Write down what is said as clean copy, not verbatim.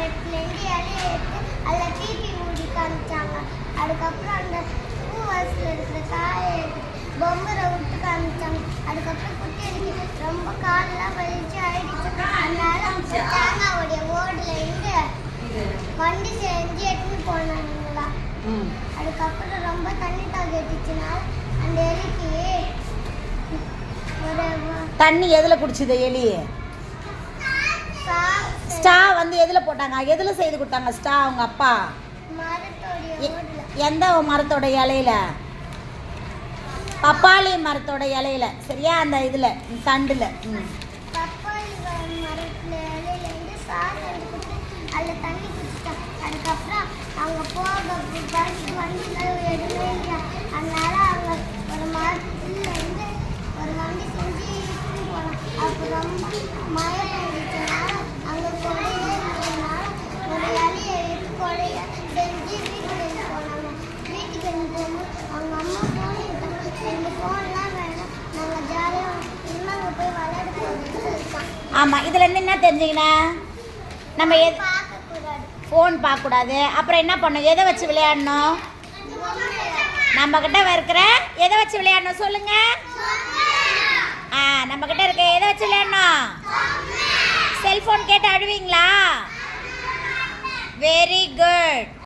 மரத்துலேருந்து இலையை எடுத்து அதில் தீட்டி ஊடி காமிச்சாங்க. அதுக்கப்புறம் அந்த பூவாசில் இருக்கிற காயை எடுத்து பொம்பரை விட்டு காமிச்சாங்க. அதுக்கப்புறம் குட்டி அடிக்க ரொம்ப காலெல்லாம் வலிச்சு ஆயிடுச்சு. அதனால தேங்காவுடைய ஓடுல இருந்து வண்டி செஞ்சு எடுத்துன்னு போனாங்களா. அதுக்கப்புறம் ரொம்ப தண்ணி தாக்கிடுச்சுனால அந்த எலிக்கு ஒரு தண்ணி எதில் குடிச்சுது எலி? ஸ்டா வந்து எதில் போட்டாங்க? எதில் செய்து கொடுத்தாங்க ஸ்டா அவங்க அப்பா? எந்த மரத்தோட இலையில? பப்பாளி மரத்தோட இலையில. சரியா? அந்த இதில் தண்டில். பப்பாளி மரத்துல இலையிலேருந்து சாறு எடுத்து கொடுத்து அதில் தண்ணி குடிச்சிட்டாங்க. அதுக்கப்புறம் அவங்க போக பஸ் வண்டியில் எதுவுமே இல்லை. அதனால அவங்க ஒரு மரத்துலேருந்து ஒரு வண்டி செஞ்சு இழுத்துட்டு போனாங்க. அப்போ ரொம்ப மழை பெஞ்சிச்சனால அங்கே கொடையே இருந்ததுனால ஒரு இலையை எடுத்து கொடையை செஞ்சு வீட்டுக்கு போனாங்க. வீட்டுக்கு போகும்போது அவங்க அம்மா ஃபோன் எடுத்தாங்க. இந்த ஃபோன்லாம் வேணாம், நாங்கள் ஜாலியாக இன்னும் போய் விளையாட போகிறோம்னு சொல்லிட்டாங்க. ஆமாம். இதில் என்ன தெரிஞ்சுக்கினா? நம்ம பார்க்கக்கூடாது, ஃபோன் பார்க்கக்கூடாது. அப்புறம் என்ன பண்ணணும்? எதை வச்சு விளையாடணும்? நம்மக்கிட்ட இருக்கிற எதை வச்சு விளையாடணும் சொல்லுங்க. நம்மக்கிட்ட இருக்க எதை வச்சு விளையாடணும்? செல்ஃபோன் கேட்டு அழுவீங்களா? Very good.